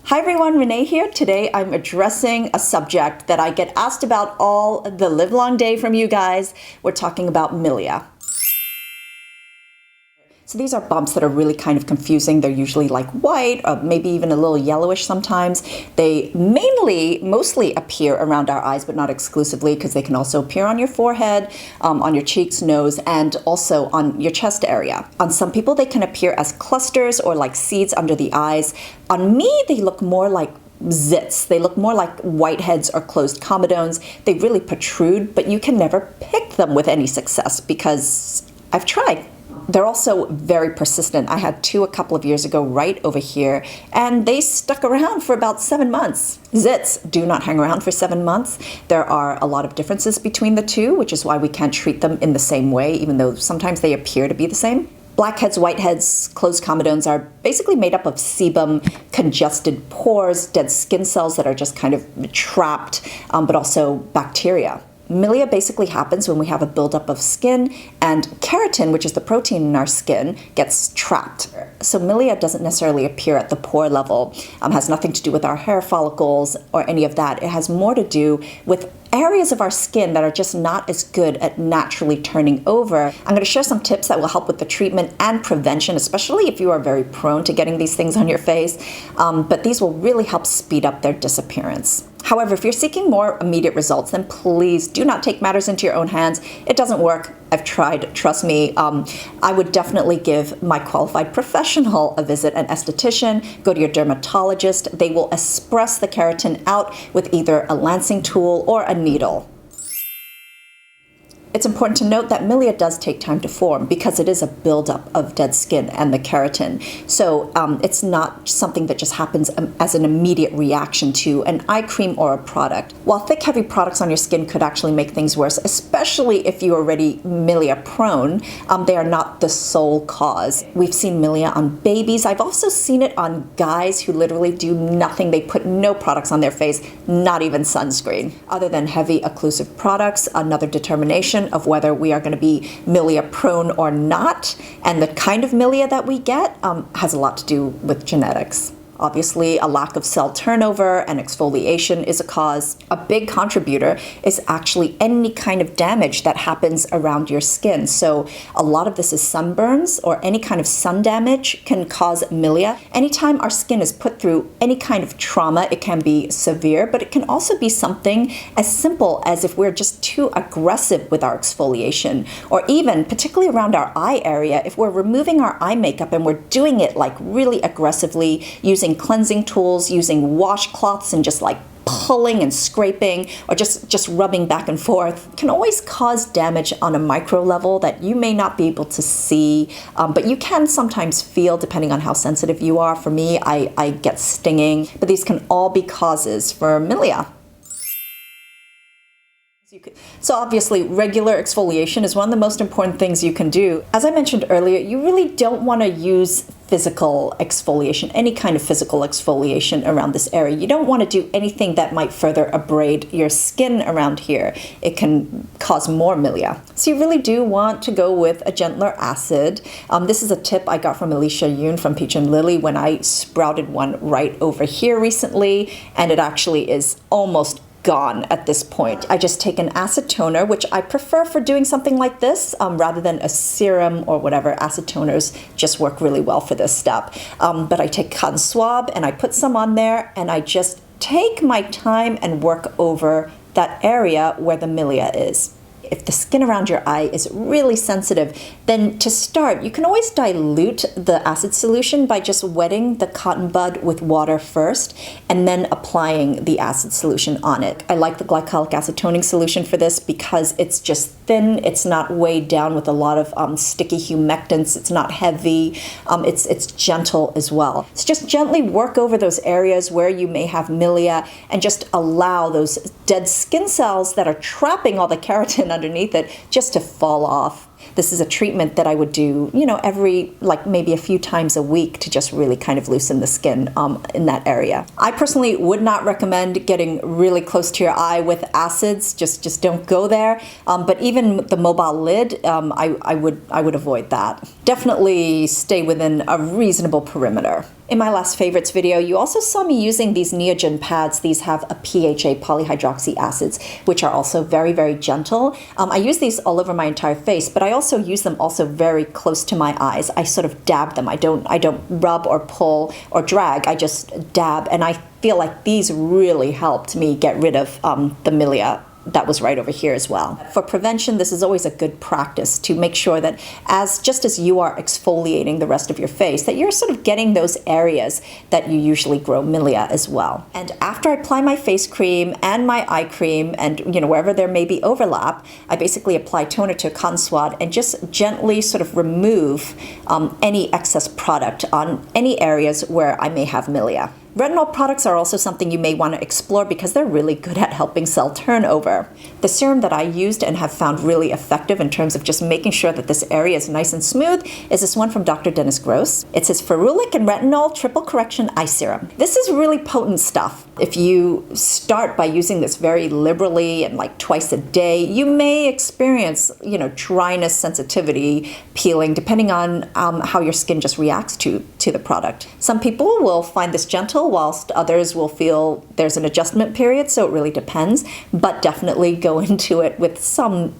Hi everyone, Renee here. Today I'm addressing a subject that I get asked about all the livelong day from you guys. We're talking about Milia. So these are bumps that are really kind of confusing. They're usually like white or maybe even a little yellowish sometimes. They mostly appear around our eyes, but not exclusively, because they can also appear on your forehead, on your cheeks, nose, and also on your chest area. On some people, they can appear as clusters or like seeds under the eyes. On me, they look more like zits. They look more like whiteheads or closed comedones. They really protrude, but you can never pick them with any success because I've tried. They're also very persistent. I had two a couple of years ago right over here, and they stuck around for about 7 months. Zits do not hang around for 7 months. There are a lot of differences between the two, which is why we can't treat them in the same way, even though sometimes they appear to be the same. Blackheads, whiteheads, closed comedones are basically made up of sebum, congested pores, dead skin cells that are just kind of trapped, but also bacteria. Milia basically happens when we have a buildup of skin and keratin, which is the protein in our skin, gets trapped. So Milia doesn't necessarily appear at the pore level, has nothing to do with our hair follicles or any of that. It has more to do with areas of our skin that are just not as good at naturally turning over. I'm going to share some tips that will help with the treatment and prevention, especially if you are very prone to getting these things on your face, but these will really help speed up their disappearance. However, if you're seeking more immediate results, then please do not take matters into your own hands. It doesn't work. I've tried, trust me. I would definitely give my qualified professional a visit, an esthetician, go to your dermatologist. They will express the keratin out with either a lancing tool or a needle. It's important to note that Milia does take time to form because it is a buildup of dead skin and the keratin. So it's not something that just happens as an immediate reaction to an eye cream or a product. While thick, heavy products on your skin could actually make things worse, especially if you're already Milia prone, they are not the sole cause. We've seen Milia on babies. I've also seen it on guys who literally do nothing. They put no products on their face, not even sunscreen. Other than heavy occlusive products, another determination of whether we are going to be Milia prone or not, and the kind of Milia that we get has a lot to do with genetics. Obviously, a lack of cell turnover and exfoliation is a cause. A big contributor is actually any kind of damage that happens around your skin. So a lot of this is sunburns or any kind of sun damage can cause Milia. Anytime our skin is put through any kind of trauma, it can be severe, but it can also be something as simple as if we're just too aggressive with our exfoliation, or even particularly around our eye area, if we're removing our eye makeup and we're doing it like really aggressively, using cleansing tools, using washcloths and just like pulling and scraping or just rubbing back and forth, can always cause damage on a micro level that you may not be able to see, but you can sometimes feel depending on how sensitive you are. For me, I get stinging, but these can all be causes for Milia. So obviously, regular exfoliation is one of the most important things you can do. As I mentioned earlier, you really don't want to use physical exfoliation, any kind of physical exfoliation around this area. You don't want to do anything that might further abrade your skin around here. It can cause more Milia. So you really do want to go with a gentler acid. This is a tip I got from Alicia Yoon from Peach and Lily when I sprouted one right over here recently, and it actually is almost gone at this point. I just take an acid toner, which I prefer for doing something like this rather than a serum or whatever. Acid toners just work really well for this step. But I take cotton swab and I put some on there, and I just take my time and work over that area where the Milia is. If the skin around your eye is really sensitive, then to start, you can always dilute the acid solution by just wetting the cotton bud with water first and then applying the acid solution on it. I like the glycolic acid toning solution for this because it's just thin, it's not weighed down with a lot of sticky humectants, it's not heavy, it's gentle as well. So just gently work over those areas where you may have Milia and just allow those dead skin cells that are trapping all the keratin underneath it just to fall off. This is a treatment that I would do, every, maybe a few times a week to just really kind of loosen the skin in that area. I personally would not recommend getting really close to your eye with acids. Just don't go there. But even the mobile lid, I would avoid that. Definitely stay within a reasonable perimeter. In my last favorites video, you also saw me using these Neogen pads. These have a PHA, polyhydroxy acids, which are also very, very gentle. I use these all over my entire face, but I also use them also very close to my eyes. I sort of dab them. I don't rub or pull or drag. I just dab, and I feel like these really helped me get rid of the Milia that was right over here as well. For prevention, this is always a good practice to make sure that just as you are exfoliating the rest of your face, that you're sort of getting those areas that you usually grow Milia as well. And after I apply my face cream and my eye cream, and wherever there may be overlap, I basically apply toner to a cotton swab and just gently sort of remove any excess product on any areas where I may have Milia. Retinol products are also something you may want to explore because they're really good at helping cell turnover. The serum that I used and have found really effective in terms of just making sure that this area is nice and smooth is this one from Dr. Dennis Gross. It's his Ferulic and Retinol Triple Correction Eye Serum. This is really potent stuff. If you start by using this very liberally and like twice a day, you may experience, dryness, sensitivity, peeling, depending on how your skin just reacts to the product. Some people will find this gentle, whilst others will feel there's an adjustment period, so it really depends, but definitely go into it with some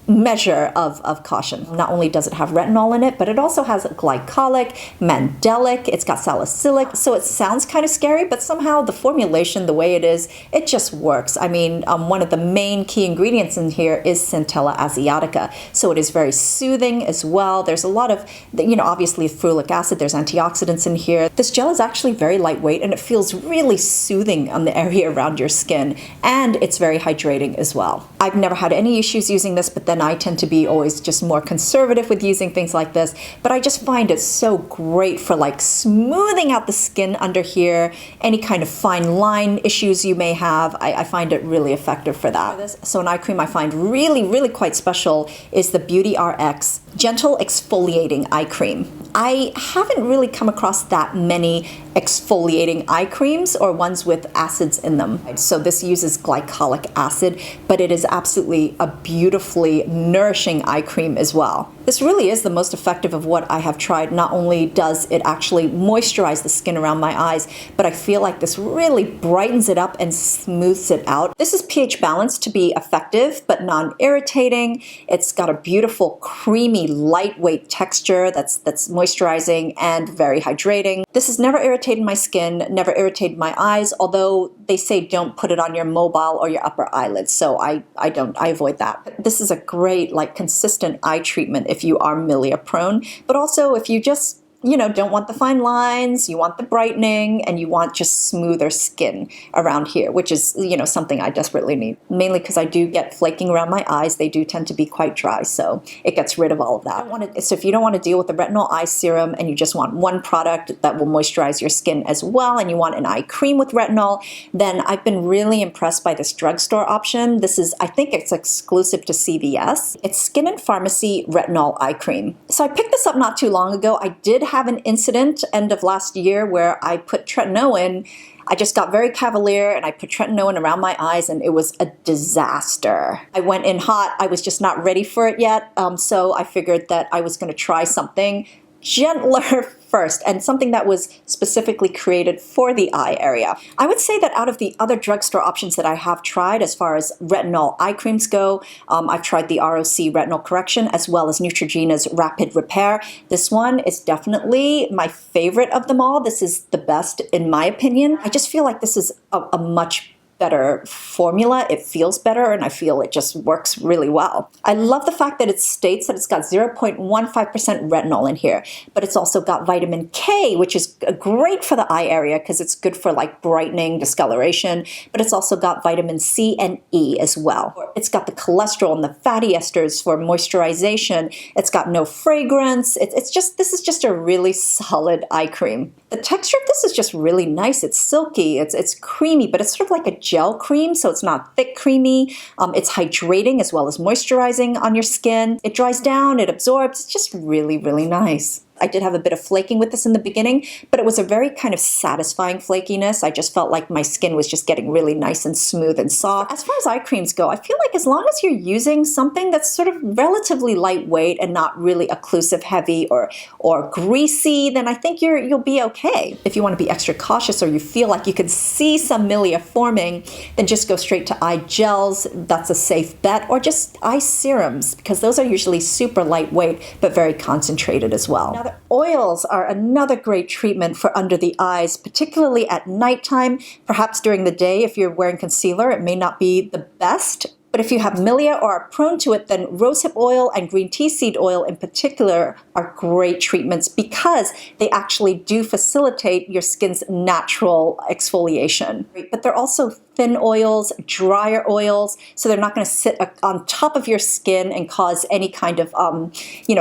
measure of caution. Not only does it have retinol in it, but it also has glycolic, mandelic, it's got salicylic, so it sounds kind of scary, but somehow the formulation, the way it is, it just works. I mean, one of the main key ingredients in here is Centella asiatica, so it is very soothing as well. There's a lot of, obviously ferulic acid, there's antioxidants in here. This gel is actually very lightweight and it feels really soothing on the area around your skin, and it's very hydrating as well. I've never had any issues using this, but then I tend to be always just more conservative with using things like this, but I just find it so great for like smoothing out the skin under here, any kind of fine line issues you may have. I find it really effective for that. So an eye cream I find really, really quite special is the BeautyRx Gentle Exfoliating Eye Cream. I haven't really come across that many exfoliating eye creams or ones with acids in them. So this uses glycolic acid, but it is absolutely a beautifully nourishing eye cream as well. This really is the most effective of what I have tried. Not only does it actually moisturize the skin around my eyes, but I feel like this really brightens it up and smooths it out. This is pH balanced to be effective, but non-irritating. It's got a beautiful, creamy, lightweight texture that's moisturizing and very hydrating. This has never irritated my skin, never irritated my eyes, although they say don't put it on your mobile or your upper eyelids, so I avoid that. This is a great, consistent eye treatment if you are Milia prone, but also if you just don't want the fine lines, you want the brightening, and you want just smoother skin around here, which is, something I desperately need. Mainly because I do get flaking around my eyes. They do tend to be quite dry, so it gets rid of all of that. So if you don't want to deal with the retinol eye serum and you just want one product that will moisturize your skin as well, and you want an eye cream with retinol, then I've been really impressed by this drugstore option. This is, I think it's exclusive to CVS. It's Skin and Pharmacy Retinol Eye Cream. So I picked this up not too long ago. I did have an incident end of last year where I put tretinoin. I just got very cavalier and I put tretinoin around my eyes and it was a disaster. I went in hot. I was just not ready for it yet. So I figured that I was going to try something gentler first, and something that was specifically created for the eye area. I would say that out of the other drugstore options that I have tried as far as retinol eye creams go, I've tried the ROC Retinol Correction as well as Neutrogena's Rapid Repair. This one is definitely my favorite of them all. This is the best in my opinion. I just feel like this is a much better formula. It feels better and I feel it just works really well. I love the fact that it states that it's got 0.15% retinol in here, but it's also got vitamin K, which is great for the eye area because it's good for brightening, discoloration, but it's also got vitamin C and E as well. It's got the cholesterol and the fatty esters for moisturization. It's got no fragrance. This is just a really solid eye cream. The texture of this is just really nice. It's silky, it's creamy, but it's sort of like a gel cream, so it's not thick creamy. It's hydrating as well as moisturizing on your skin. It dries down, it absorbs. It's just really, really nice. I did have a bit of flaking with this in the beginning, but it was a very kind of satisfying flakiness. I just felt like my skin was just getting really nice and smooth and soft. As far as eye creams go, I feel like as long as you're using something that's sort of relatively lightweight and not really occlusive heavy or greasy, then I think you'll be okay. If you want to be extra cautious or you feel like you can see some milia forming, then just go straight to eye gels. That's a safe bet. Or just eye serums, because those are usually super lightweight but very concentrated as well. Now, the oils are another great treatment for under the eyes, particularly at nighttime. Perhaps during the day, if you're wearing concealer, it may not be the best. But if you have milia or are prone to it, then rosehip oil and green tea seed oil in particular are great treatments because they actually do facilitate your skin's natural exfoliation. But they're also thin oils, drier oils, so they're not going to sit on top of your skin and cause any kind of,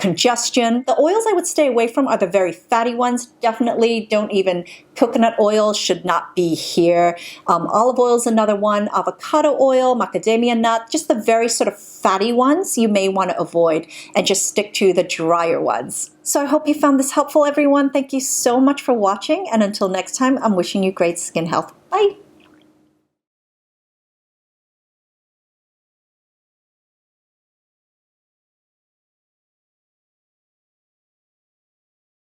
congestion. The oils I would stay away from are the very fatty ones. Definitely don't even, coconut oil should not be here. Olive oil is another one. Avocado oil, macadamia nut, just the very sort of fatty ones you may want to avoid and just stick to the drier ones. So I hope you found this helpful, everyone. Thank you so much for watching, and until next time, I'm wishing you great skin health. Bye!